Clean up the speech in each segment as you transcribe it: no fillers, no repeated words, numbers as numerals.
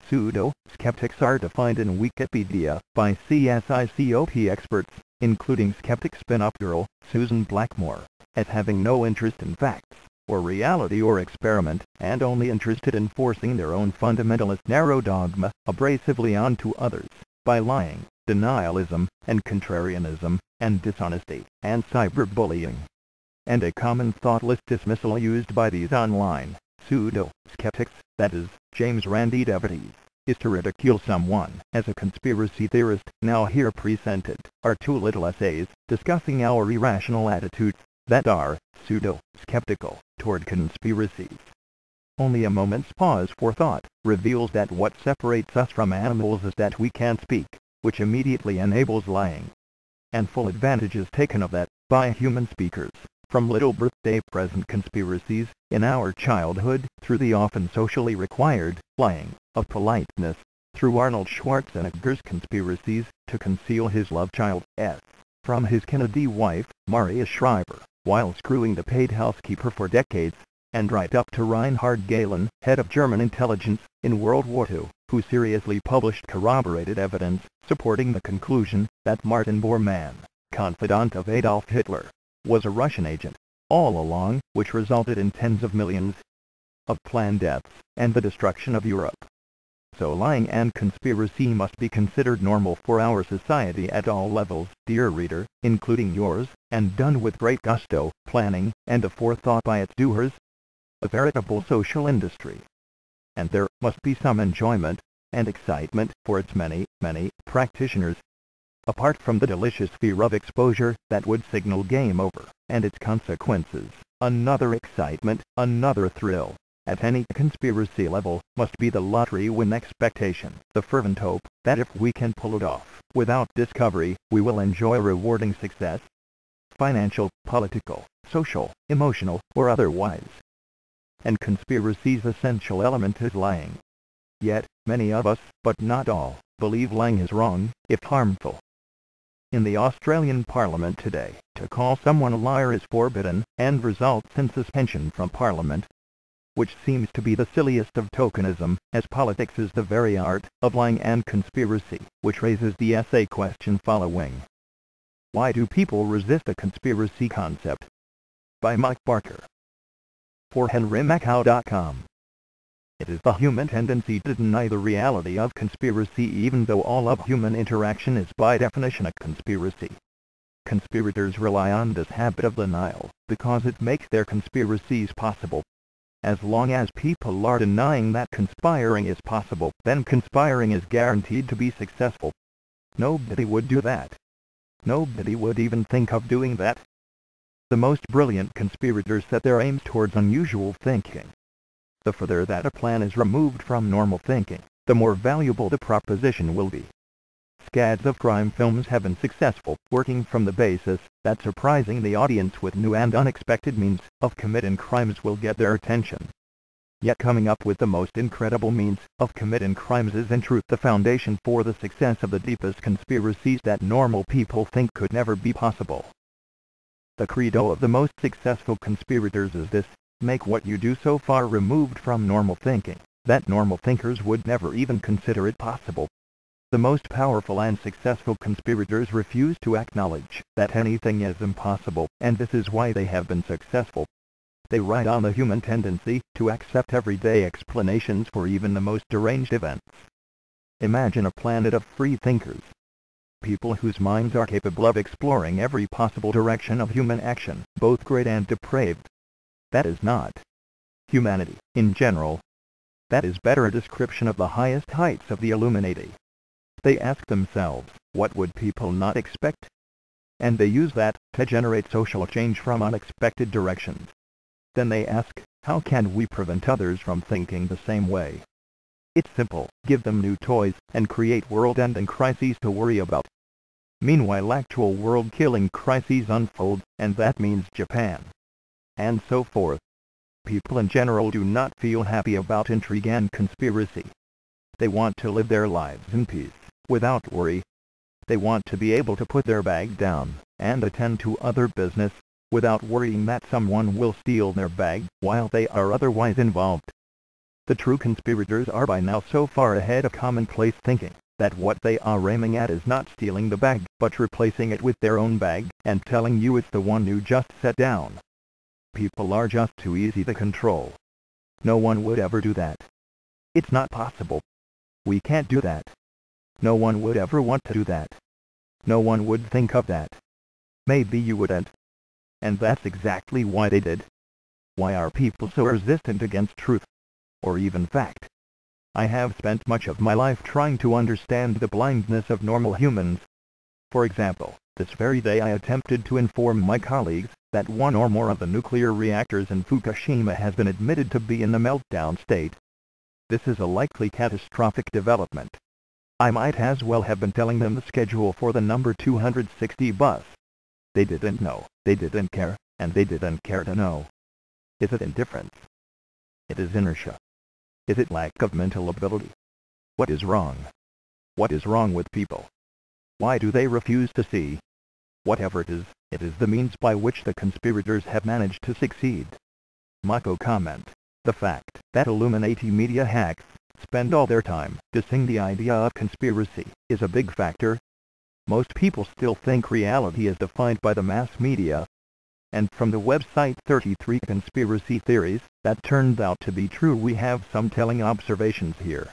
Pseudo-skeptics are defined in Wikipedia by CSICOP experts, including skeptic spin-up girl Susan Blackmore, as having no interest in facts, or reality or experiment, and only interested in forcing their own fundamentalist narrow dogma abrasively onto others, by lying, denialism, and contrarianism, and dishonesty, and cyberbullying. And a common thoughtless dismissal used by these online pseudo-skeptics, that is, James Randi devotees, is to ridicule someone as a conspiracy theorist. Now here presented are two little essays discussing our irrational attitudes that are pseudo-skeptical toward conspiracies. Only a moment's pause for thought reveals that what separates us from animals is that we can't speak, which immediately enables lying. And full advantage is taken of that by human speakers, from little birthday present conspiracies in our childhood, through the often socially required lying of politeness, through Arnold Schwarzenegger's conspiracies to conceal his love child, from his Kennedy wife, Maria Shriver, while screwing the paid housekeeper for decades, and right up to Reinhard Gehlen, head of German intelligence in World War II, who seriously published corroborated evidence supporting the conclusion that Martin Bormann, confidant of Adolf Hitler, was a Russian agent all along, which resulted in tens of millions of planned deaths and the destruction of Europe. So lying and conspiracy must be considered normal for our society at all levels, dear reader, including yours, and done with great gusto, planning, and a forethought by its doers. A veritable social industry. And there must be some enjoyment and excitement for its many, many practitioners. Apart from the delicious fear of exposure that would signal game over, and its consequences, another excitement, another thrill, at any conspiracy level, must be the lottery win expectation, the fervent hope that if we can pull it off, without discovery, we will enjoy rewarding success. Financial, political, social, emotional, or otherwise. And conspiracy's essential element is lying. Yet, many of us, but not all, believe lying is wrong, if harmful. In the Australian Parliament today, to call someone a liar is forbidden, and results in suspension from Parliament, which seems to be the silliest of tokenism, as politics is the very art of lying and conspiracy, which raises the essay question following. Why do people resist a conspiracy concept? By Mike Barker. For HenryMacau.com. It is the human tendency to deny the reality of conspiracy, even though all of human interaction is by definition a conspiracy. Conspirators rely on this habit of denial, because it makes their conspiracies possible. As long as people are denying that conspiring is possible, then conspiring is guaranteed to be successful. Nobody would do that. Nobody would even think of doing that. The most brilliant conspirators set their aims towards unusual thinking. The further that a plan is removed from normal thinking, the more valuable the proposition will be. Scads of crime films have been successful, working from the basis that surprising the audience with new and unexpected means of committing crimes will get their attention. Yet coming up with the most incredible means of committing crimes is in truth the foundation for the success of the deepest conspiracies that normal people think could never be possible. The credo of the most successful conspirators is this: make what you do so far removed from normal thinking, that normal thinkers would never even consider it possible. The most powerful and successful conspirators refuse to acknowledge that anything is impossible, and this is why they have been successful. They ride on the human tendency to accept everyday explanations for even the most deranged events. Imagine a planet of free thinkers. People whose minds are capable of exploring every possible direction of human action, both great and depraved. That is not humanity, in general. That is better a description of the highest heights of the Illuminati. They ask themselves, what would people not expect? And they use that to generate social change from unexpected directions. Then they ask, how can we prevent others from thinking the same way? It's simple, give them new toys, and create world-ending crises to worry about. Meanwhile actual world-killing crises unfold, and that means Japan. And so forth. People in general do not feel happy about intrigue and conspiracy. They want to live their lives in peace, without worry. They want to be able to put their bag down, and attend to other business, without worrying that someone will steal their bag while they are otherwise involved. The true conspirators are by now so far ahead of commonplace thinking that what they are aiming at is not stealing the bag, but replacing it with their own bag, and telling you it's the one you just set down. People are just too easy to control. No one would ever do that. It's not possible. We can't do that. No one would ever want to do that. No one would think of that. Maybe you wouldn't. And that's exactly why they did. Why are people so resistant against truth? Or even fact? I have spent much of my life trying to understand the blindness of normal humans. For example, this very day I attempted to inform my colleagues that one or more of the nuclear reactors in Fukushima has been admitted to be in the meltdown state. This is a likely catastrophic development. I might as well have been telling them the schedule for the number 260 bus. They didn't know, they didn't care, and they didn't care to know. Is it indifference? It is inertia. Is it lack of mental ability? What is wrong? What is wrong with people? Why do they refuse to see? Whatever it is the means by which the conspirators have managed to succeed. Mako comment. The fact that Illuminati media hacks spend all their time dissing the idea of conspiracy is a big factor. Most people still think reality is defined by the mass media. And from the website 33 Conspiracy Theories, that turned out to be true. We have some telling observations here.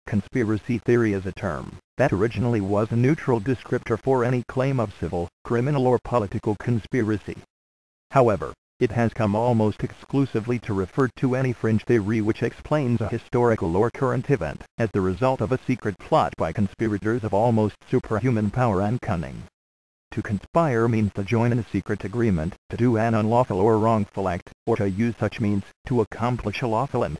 Conspiracy theory is a term that originally was a neutral descriptor for any claim of civil, criminal or political conspiracy. However, it has come almost exclusively to refer to any fringe theory which explains a historical or current event as the result of a secret plot by conspirators of almost superhuman power and cunning. To conspire means to join in a secret agreement, to do an unlawful or wrongful act, or to use such means to accomplish a lawful end.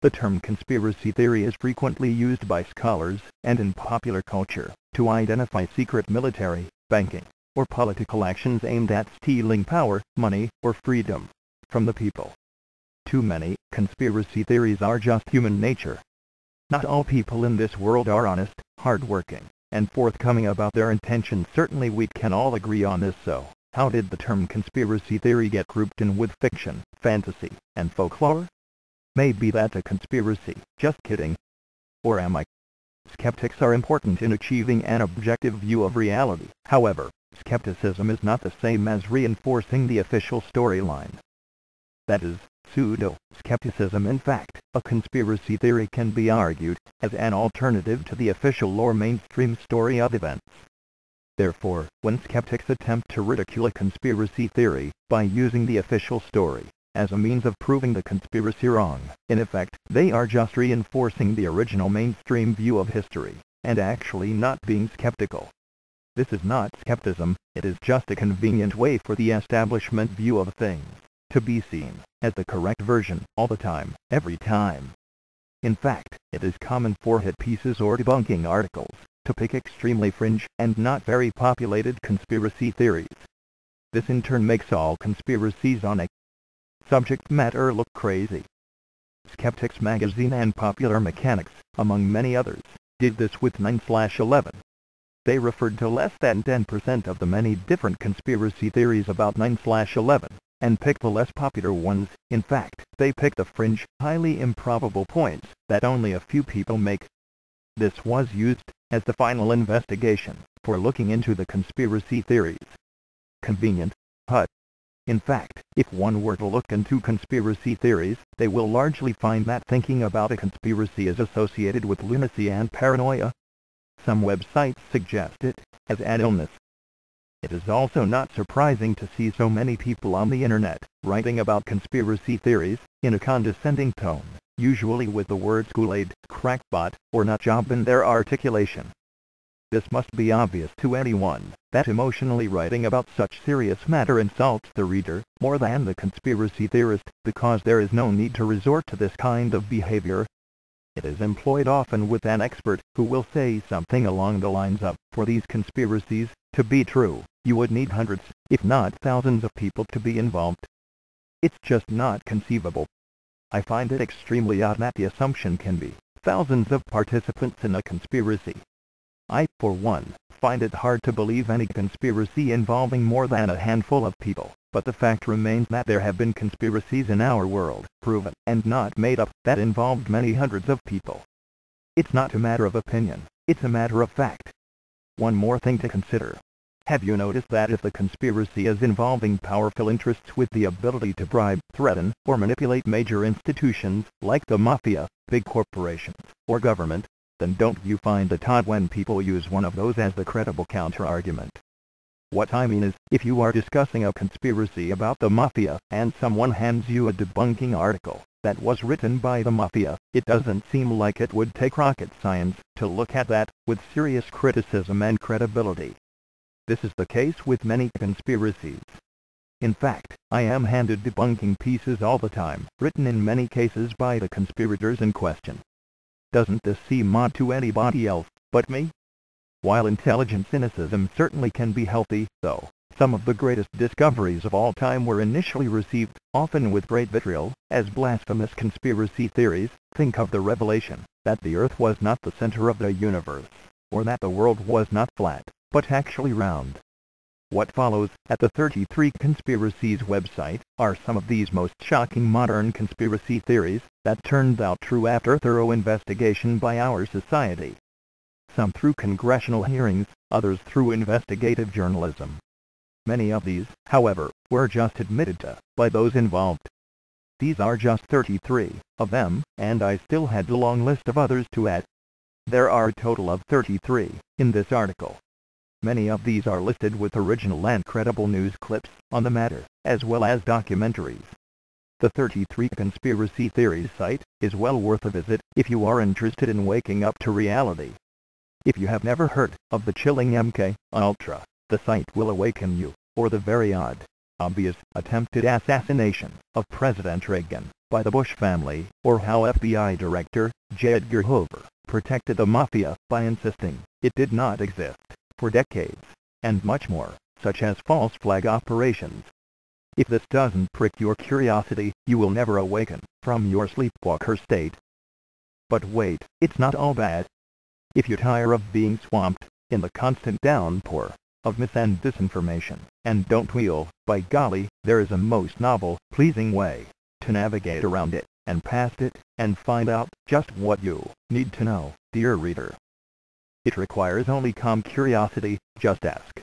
The term conspiracy theory is frequently used by scholars, and in popular culture, to identify secret military, banking, or political actions aimed at stealing power, money, or freedom from the people. Too many conspiracy theories are just human nature. Not all people in this world are honest, hardworking, and forthcoming about their intentions. Certainly we can all agree on this. So, how did the term conspiracy theory get grouped in with fiction, fantasy, and folklore? Maybe that's a conspiracy. Just kidding. Or am I? Skeptics are important in achieving an objective view of reality. However, skepticism is not the same as reinforcing the official storyline. That is, pseudo-skepticism. In fact, a conspiracy theory can be argued as an alternative to the official or mainstream story of events. Therefore, when skeptics attempt to ridicule a conspiracy theory by using the official story as a means of proving the conspiracy wrong, in effect, they are just reinforcing the original mainstream view of history, and actually not being skeptical. This is not skepticism, it is just a convenient way for the establishment view of things to be seen as the correct version all the time, every time. In fact, it is common for hit pieces or debunking articles to pick extremely fringe and not very populated conspiracy theories. This in turn makes all conspiracies on a subject matter look crazy. Skeptics Magazine and Popular Mechanics, among many others, did this with 9/11. They referred to less than 10% of the many different conspiracy theories about 9/11, and picked the less popular ones. In fact, they picked the fringe, highly improbable points that only a few people make. This was used as the final investigation for looking into the conspiracy theories. Convenient, but in fact, if one were to look into conspiracy theories, they will largely find that thinking about a conspiracy is associated with lunacy and paranoia. Some websites suggest it as an illness. It is also not surprising to see so many people on the internet writing about conspiracy theories in a condescending tone, usually with the words Kool-Aid, crackpot, or nutjob in their articulation. This must be obvious to anyone that emotionally writing about such serious matter insults the reader more than the conspiracy theorist, because there is no need to resort to this kind of behavior. It is employed often with an expert who will say something along the lines of, for these conspiracies to be true, you would need hundreds, if not thousands of people to be involved. It's just not conceivable. I find it extremely odd that the assumption can be thousands of participants in a conspiracy. I, for one, find it hard to believe any conspiracy involving more than a handful of people but the fact remains that there have been conspiracies in our world, proven and not made up, that involved many hundreds of people. It's not a matter of opinion, it's a matter of fact. One more thing to consider. Have you noticed that if the conspiracy is involving powerful interests with the ability to bribe, threaten, or manipulate major institutions, like the mafia, big corporations, or government, then don't you find it odd when people use one of those as the credible counter-argument? What I mean is, if you are discussing a conspiracy about the mafia, and someone hands you a debunking article that was written by the mafia, it doesn't seem like it would take rocket science to look at that with serious criticism and credibility. This is the case with many conspiracies. In fact, I am handed debunking pieces all the time, written in many cases by the conspirators in question. Doesn't this seem odd to anybody else but me? While intelligent cynicism certainly can be healthy, though, some of the greatest discoveries of all time were initially received, often with great vitriol, as blasphemous conspiracy theories. Think of the revelation that the Earth was not the center of the universe, or that the world was not flat, but actually round. What follows, at the 33 Conspiracies website, are some of these most shocking modern conspiracy theories that turned out true after thorough investigation by our society. Some through congressional hearings, others through investigative journalism. Many of these, however, were just admitted to by those involved. These are just 33 of them, and I still had a long list of others to add. There are a total of 33 in this article. Many of these are listed with original and credible news clips on the matter, as well as documentaries. The 33 Conspiracy Theories site is well worth a visit if you are interested in waking up to reality. If you have never heard of the chilling MK Ultra, the site will awaken you, or the very odd, obvious attempted assassination of President Reagan by the Bush family, or how FBI Director J. Edgar Hoover protected the mafia by insisting it did not exist for decades, and much more, such as false flag operations. If this doesn't prick your curiosity, you will never awaken from your sleepwalker state. But wait, it's not all bad. If you tire of being swamped in the constant downpour of myth and disinformation, and don't wheel, by golly, there is a most novel, pleasing way to navigate around it, and past it, and find out just what you need to know, dear reader. It requires only calm curiosity. Just ask,